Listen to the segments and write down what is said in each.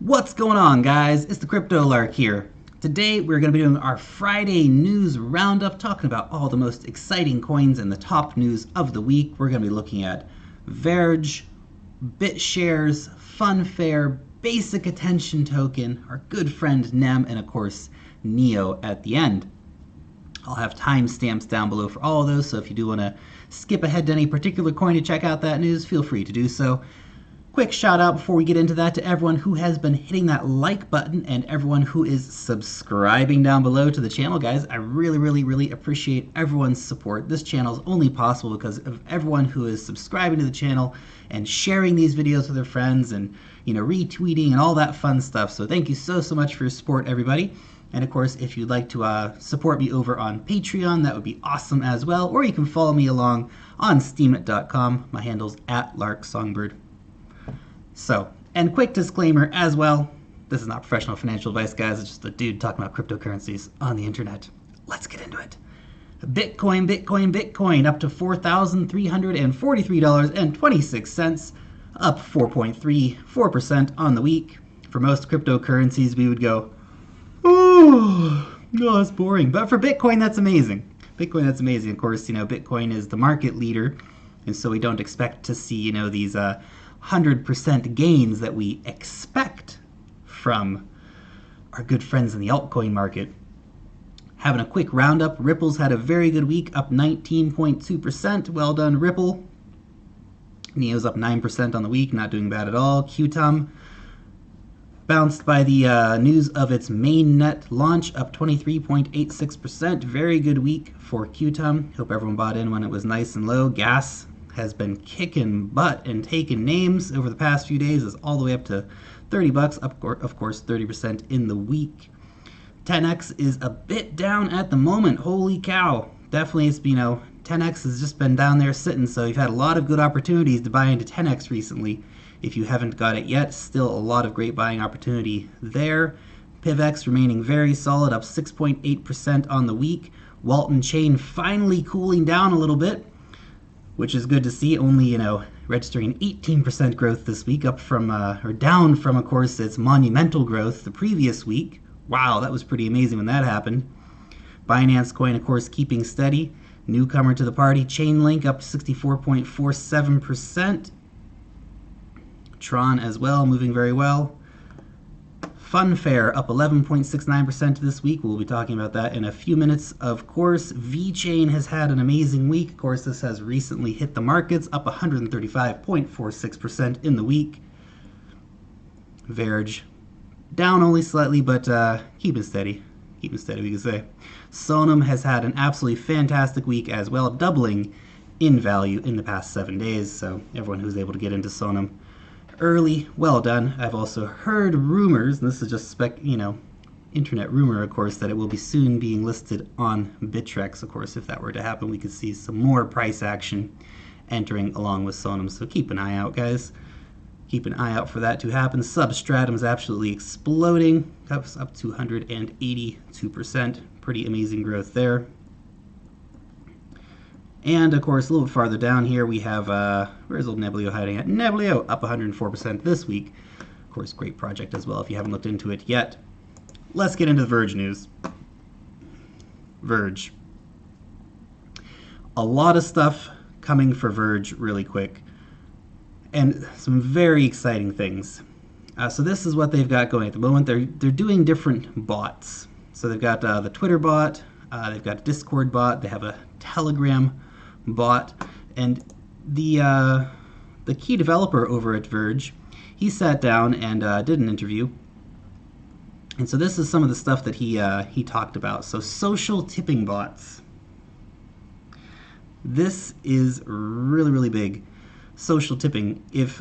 What's going on, guys? It's the Crypto Lark here. Today we're going to be doing our Friday news roundup, talking about all the most exciting coins and the top news of the week. We're going to be looking at Verge, Bitshares, Funfair, Basic Attention Token, our good friend NEM, and of course NEO at the end. I'll have timestamps down below for all of those, so if you do want to skip ahead to any particular coin to check out that news, feel free to do so. Quick shout out before we get into that to everyone who has been hitting that like button and everyone who is subscribing down below to the channel, guys. I really appreciate everyone's support. This channel is only possible because of everyone who is subscribing to the channel and sharing these videos with their friends and, retweeting and all that fun stuff. So thank you so much for your support, everybody. And of course, if you'd like to support me over on Patreon, that would be awesome as well. Or you can follow me along on steemit.com. My handle's @LarkSongbird. So, and quick disclaimer as well, this is not professional financial advice, guys. It's just a dude talking about cryptocurrencies on the internet. Let's get into it. Bitcoin up to $4,343.26, up 4.34% on the week. For most cryptocurrencies, we would go, oh, no, that's boring. But for Bitcoin, that's amazing. Bitcoin, that's amazing. Of course, Bitcoin is the market leader, and so we don't expect to see, these 100% gains that we expect from our good friends in the altcoin market. Having a quick roundup, Ripple's had a very good week, up 19.2%. Well done, Ripple. Neo's up 9% on the week, not doing bad at all. Qtum bounced by the news of its mainnet launch, up 23.86%. Very good week for Qtum. Hope everyone bought in when it was nice and low. Gas has been kicking butt and taking names over the past few days. It's all the way up to $30, up of course 30% in the week. 10x is a bit down at the moment. Holy cow. Definitely, it's 10x has just been down there sitting, so you've had a lot of good opportunities to buy into 10x recently. If you haven't got it yet, still a lot of great buying opportunity there. PIVX remaining very solid, up 6.8% on the week. Walton Chain finally cooling down a little bit, which is good to see, only, registering 18% growth this week, up from, or down from, of course, its monumental growth the previous week. Wow, that was pretty amazing when that happened. Binance Coin, of course, keeping steady. Newcomer to the party, Chainlink up 64.47%. Tron as well, moving very well. Funfair up 11.69% this week. We'll be talking about that in a few minutes. Of course, VeChain has had an amazing week. Of course, this has recently hit the markets, up 135.46% in the week. Verge down only slightly, but keeping steady. Keeping steady, we can say. Sonam has had an absolutely fantastic week as well, doubling in value in the past 7 days. So everyone who's able to get into Sonam early, well done. I've also heard rumors, and this is just internet rumor, of course, that it will be soon being listed on Bitshares. Of course, if that were to happen, we could see some more price action entering along with Sonam. So keep an eye out, guys. Keep an eye out for that to happen. Substratum is absolutely exploding. That's up 282%. Pretty amazing growth there. And of course, a little bit farther down here, we have, where's old Neblio hiding at? Neblio up 104% this week. Of course, great project as well if you haven't looked into it yet. Let's get into the Verge news. Verge. A lot of stuff coming for Verge really quick. And some very exciting things. So this is what they've got going at the moment. They're doing different bots. So they've got the Twitter bot, they've got a Discord bot, they have a Telegram bot, and the key developer over at Verge, he sat down and did an interview. And so this is some of the stuff that he talked about. So social tipping bots. This is really big. Social tipping. If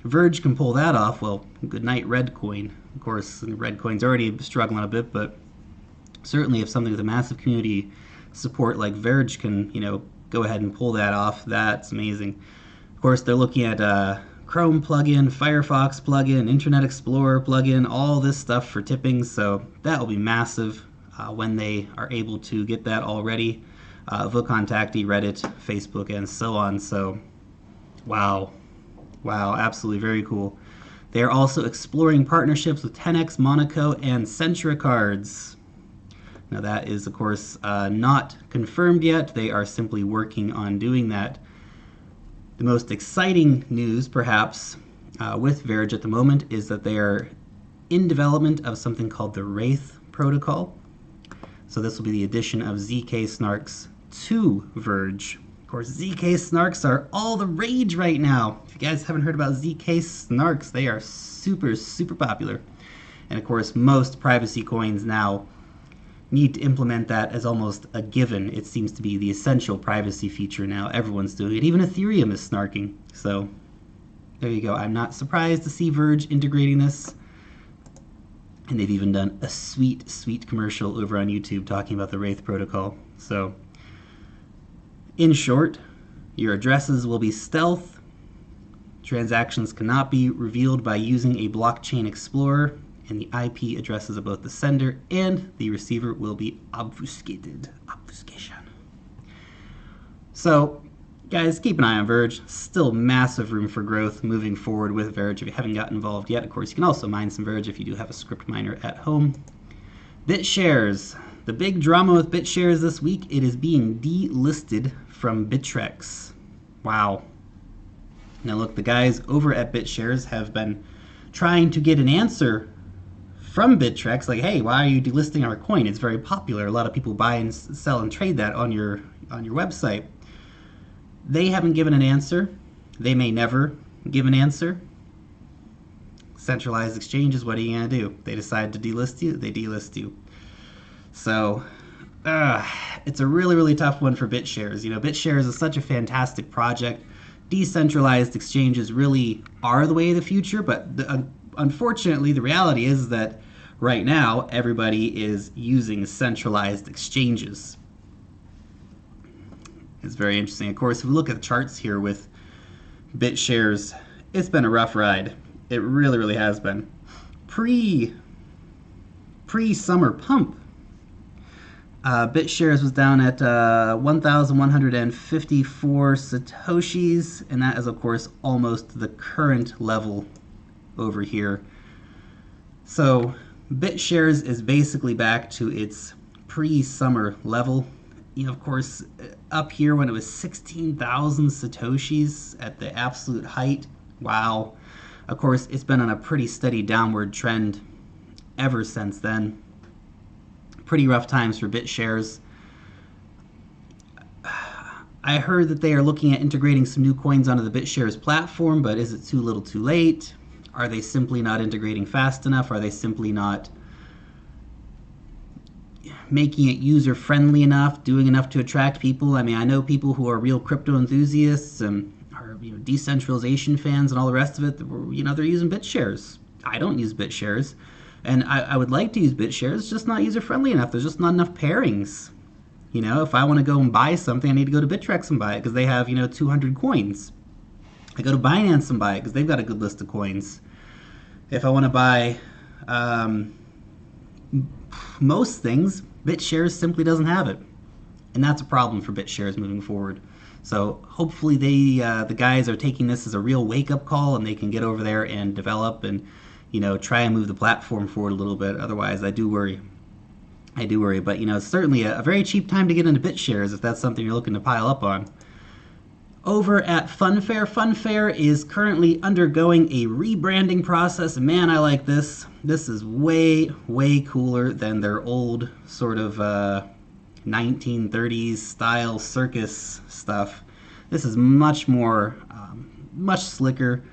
Verge can pull that off, well, good night Redcoin. Of course, Redcoin's already struggling a bit, but certainly if something with a massive community support like Verge can, go ahead and pull that off, that's amazing. Of course, they're looking at Chrome plugin, Firefox plugin, Internet Explorer plugin, all this stuff for tipping, so that will be massive when they are able to get that all ready. Vocontacti, Reddit, Facebook, and so on. So, wow, absolutely very cool. They are also exploring partnerships with 10x, Monaco, and Centra Cards. Now that is, of course, not confirmed yet. They are simply working on doing that. The most exciting news, perhaps, with Verge at the moment is that they are in development of something called the Wraith protocol. So this will be the addition of ZK Snarks to Verge. Of course, ZK Snarks are all the rage right now. If you guys haven't heard about ZK Snarks, they are super, super popular. And of course, most privacy coins now need to implement that as almost a given. It seems to be the essential privacy feature now. Everyone's doing it. Even Ethereum is snarking. So there you go. I'm not surprised to see Verge integrating this. And they've even done a sweet, sweet commercial over on YouTube talking about the Wraith protocol. So in short, your addresses will be stealth. Transactions cannot be revealed by using a blockchain explorer, and the IP addresses of both the sender and the receiver will be obfuscated. Obfuscation. So, guys, keep an eye on Verge. Still massive room for growth moving forward with Verge. If you haven't gotten involved yet, of course, you can also mine some Verge if you do have a script miner at home. Bitshares. The big drama with Bitshares this week, it is being delisted from Bittrex. Wow. Now look, the guys over at Bitshares have been trying to get an answer from Bittrex, like, hey, why are you delisting our coin? It's very popular. A lot of people buy and sell and trade that on your website. They haven't given an answer. They may never give an answer. Centralized exchanges, what are you going to do? They decide to delist you, they delist you. So, it's a really, really tough one for Bitshares. You know, Bitshares is such a fantastic project. Decentralized exchanges really are the way of the future, but unfortunately, the reality is that right now, everybody is using centralized exchanges. It's very interesting. Of course, if we look at the charts here with Bitshares, it's been a rough ride. It really, really has been. Pre-summer pump, Bitshares was down at 1,154 Satoshis, and that is, of course, almost the current level over here. So Bitshares is basically back to its pre-summer level. You know, of course, up here when it was 16,000 Satoshis at the absolute height, wow. Of course, it's been on a pretty steady downward trend ever since then. Pretty rough times for Bitshares. I heard that they are looking at integrating some new coins onto the Bitshares platform, but is it too little too late? Are they simply not integrating fast enough? Are they simply not making it user-friendly enough, doing enough to attract people? I mean, I know people who are real crypto enthusiasts and are, you know, decentralization fans and all the rest of it. You know, they're using Bitshares. I don't use Bitshares. And I would like to use Bitshares, it's just not user-friendly enough. There's just not enough pairings. You know, if I want to go and buy something, I need to go to Bittrex and buy it because they have, you know, 200 coins. I go to Binance and buy it because they've got a good list of coins. If I want to buy most things, Bitshares simply doesn't have it. And that's a problem for Bitshares moving forward. So hopefully the guys are taking this as a real wake-up call and they can get over there and develop and, you know, try and move the platform forward a little bit. Otherwise, I do worry. But, you know, it's certainly a very cheap time to get into Bitshares if that's something you're looking to pile up on. Over at Funfair, Funfair is currently undergoing a rebranding process. And man, I like this. This is way, way cooler than their old sort of 1930s style circus stuff. This is much more, much slicker,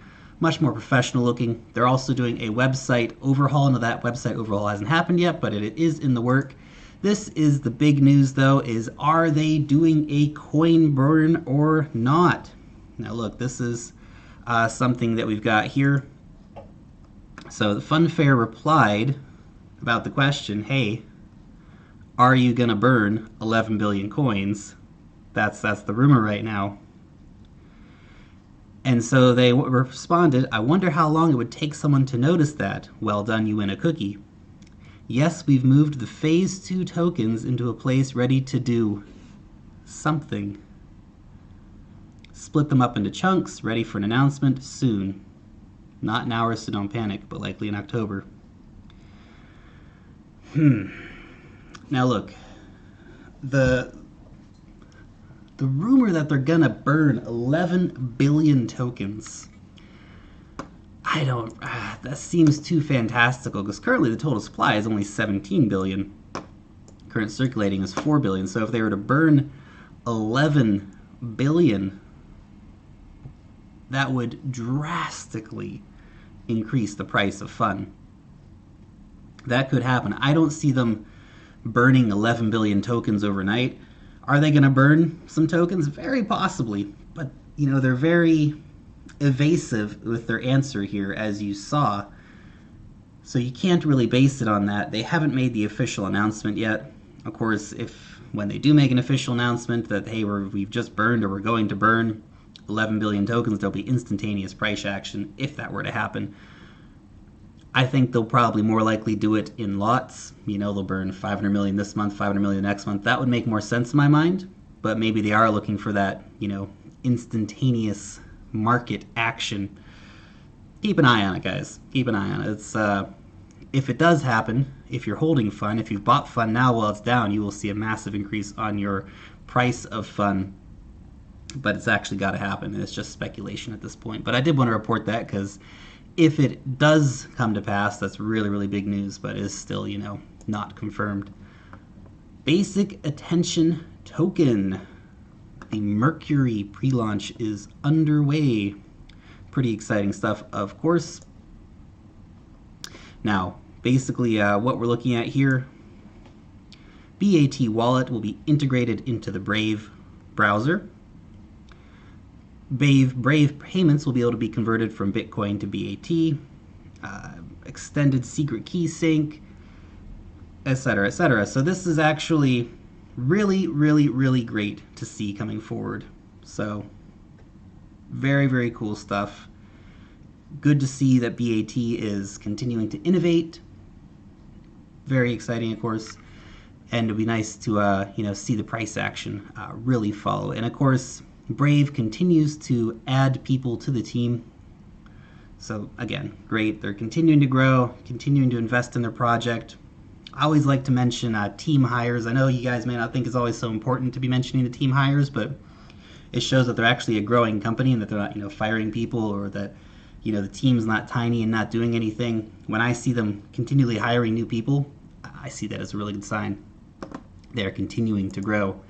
much more professional looking. They're also doing a website overhaul. Now that website overhaul hasn't happened yet, but it is in the work. This is the big news though, is are they doing a coin burn or not? Now look, this is something that we've got here. So the Funfair replied about the question, hey, are you gonna burn 11 billion coins? That's the rumor right now. And so they responded, I wonder how long it would take someone to notice that. Well done, you win a cookie. Yes, we've moved the Phase 2 tokens into a place ready to do something. Split them up into chunks, ready for an announcement soon. Not now, so don't panic, but likely in October. Now look, the rumor that they're gonna burn 11 billion tokens, that seems too fantastical, because currently the total supply is only 17 billion. Current circulating is 4 billion, so if they were to burn 11 billion, that would drastically increase the price of fun. That could happen. I don't see them burning 11 billion tokens overnight. Are they going to burn some tokens? Very possibly. But, you know, they're very evasive with their answer here, as you saw. So you can't really base it on that. They haven't made the official announcement yet. Of course, when they do make an official announcement that, hey, we've just burned or we're going to burn 11 billion tokens, there'll be instantaneous price action if that were to happen. I think they'll probably more likely do it in lots. You know, they'll burn 500 million this month, 500 million next month. That would make more sense in my mind, but maybe they are looking for that, you know, instantaneous market action. Keep an eye on it, guys. Keep an eye on it. It's, if it does happen, if you're holding fun, if you've bought fun now while it's down, you will see a massive increase on your price of fun. But it's actually got to happen, and it's just speculation at this point. But I did want to report that, because if it does come to pass, that's really, really big news, but is still, you know, not confirmed. Basic Attention Token. The Mercury pre-launch is underway. Pretty exciting stuff, of course. Now, basically what we're looking at here, BAT Wallet will be integrated into the Brave browser. Brave payments will be able to be converted from Bitcoin to BAT, extended secret key sync, etc., etc. So this is actually really, really, really great to see coming forward. So very, very cool stuff. Good to see that BAT is continuing to innovate. Very exciting, of course. And it'll be nice to you know, see the price action really follow. And of course, Brave continues to add people to the team. So again, great. They're continuing to grow, continuing to invest in their project. I always like to mention team hires. I know you guys may not think it's always so important to be mentioning the team hires, but it shows that they're actually a growing company and that they're not, you know, firing people, or that, you know, the team's not tiny and not doing anything. When I see them continually hiring new people, I see that as a really good sign. They're continuing to grow.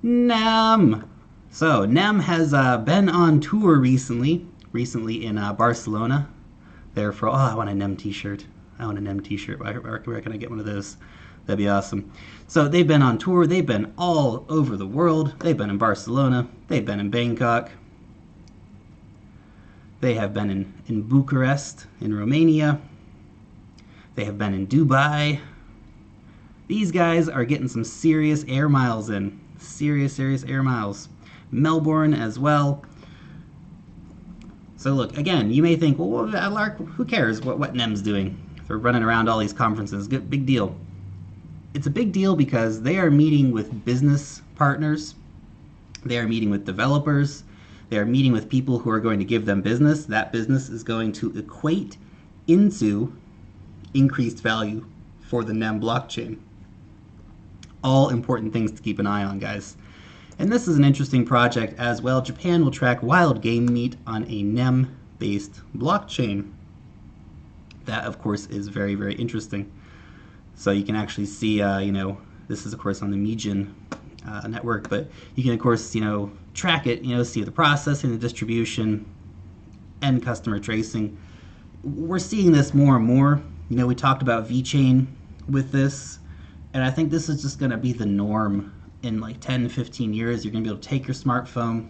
NEM. So NEM has been on tour recently in Barcelona. Therefore, oh, I want a NEM t-shirt. I want a NEM t-shirt. Where can I get one of those? That'd be awesome. So they've been on tour. They've been all over the world. They've been in Barcelona. They've been in Bangkok. They have been in Bucharest, in Romania. They have been in Dubai. These guys are getting some serious air miles in. Serious air miles. Melbourne as well. So look, again, you may think, well, Lark, who cares what NEM's doing? They're running around all these conferences. Good, big deal. It's a big deal because they are meeting with business partners. They are meeting with developers. They are meeting with people who are going to give them business. That business is going to equate into increased value for the NEM blockchain. All important things to keep an eye on, guys. And this is an interesting project as well. Japan will track wild game meat on a NEM-based blockchain. That, of course, is very, very interesting. So you can actually see, you know, this is, of course, on the Mijin network, but you can, of course, you know, track it, you know, see the processing, the distribution, and customer tracing. We're seeing this more and more. You know, we talked about VeChain with this, and I think this is just going to be the norm. In like 10 to 15 years, you're going to be able to take your smartphone,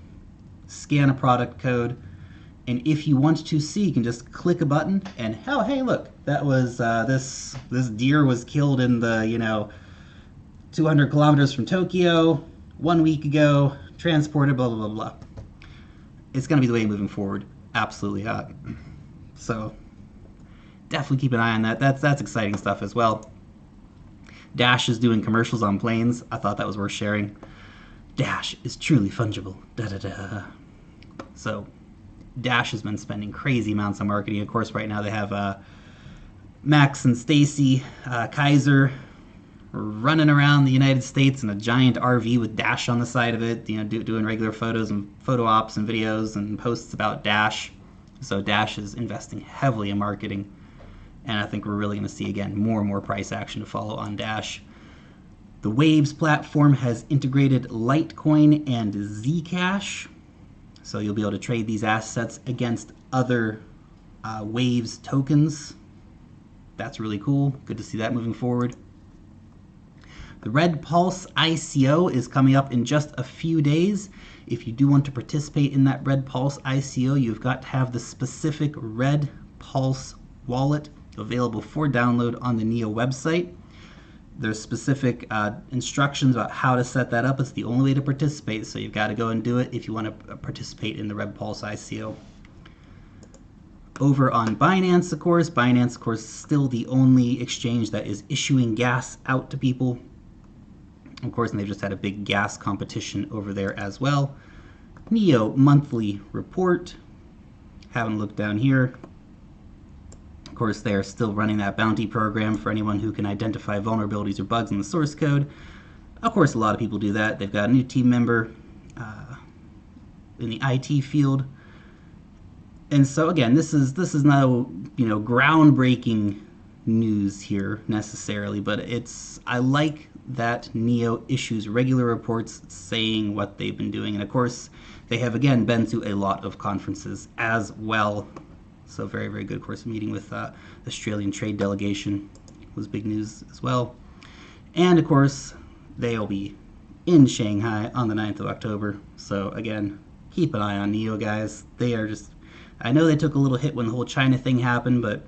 scan a product code, and if you want to see, you can just click a button, and oh, hey, look, that was this deer was killed in the, you know, 200 kilometers from Tokyo 1 week ago, transported, blah, blah, blah, blah. It's going to be the way moving forward. Absolutely. So definitely keep an eye on that. That's exciting stuff as well. Dash is doing commercials on planes. I thought that was worth sharing. Dash is truly fungible. Da, da, da. So Dash has been spending crazy amounts on marketing. Of course, right now they have Max and Stacy Kaiser running around the United States in a giant RV with Dash on the side of it, doing regular photos and photo ops and videos and posts about Dash. So Dash is investing heavily in marketing, and I think we're really going to see, again, more and more price action to follow on Dash. The Waves platform has integrated Litecoin and Zcash, so you'll be able to trade these assets against other Waves tokens. That's really cool. Good to see that moving forward. The Red Pulse ICO is coming up in just a few days. If you do want to participate in that Red Pulse ICO, you've got to have the specific Red Pulse wallet available for download on the NEO website. There's specific instructions about how to set that up. It's the only way to participate, so you've got to go and do it if you want to participate in the Red Pulse ICO. Over on Binance, of course, is still the only exchange that is issuing gas out to people. Of course, and they've just had a big gas competition over there as well. NEO monthly report. Having a look down here. Of course, they are still running that bounty program for anyone who can identify vulnerabilities or bugs in the source code. Of course, a lot of people do that. They've got a new team member in the IT field. And so again, this is no groundbreaking news here necessarily, but I like that NEO issues regular reports saying what they've been doing. And of course, they have again been to a lot of conferences as well. So very, very good. Of course, meeting with the Australian trade delegation was big news as well. And of course, they'll be in Shanghai on the 9th of October. So again, keep an eye on NEO, guys. They are just, I know they took a little hit when the whole China thing happened, but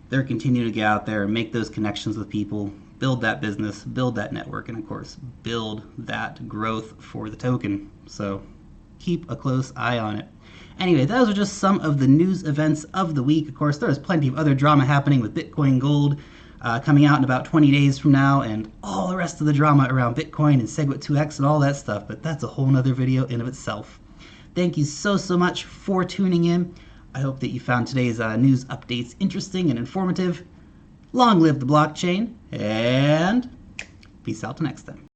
they're continuing to get out there and make those connections with people, build that business, build that network, and of course, build that growth for the token. So keep a close eye on it. Anyway, those are just some of the news events of the week. Of course, there's plenty of other drama happening with Bitcoin Gold coming out in about 20 days from now, and all the rest of the drama around Bitcoin and SegWit2x and all that stuff, but that's a whole nother video in of itself. Thank you so much for tuning in. I hope that you found today's news updates interesting and informative. Long live the blockchain, and peace out till next time.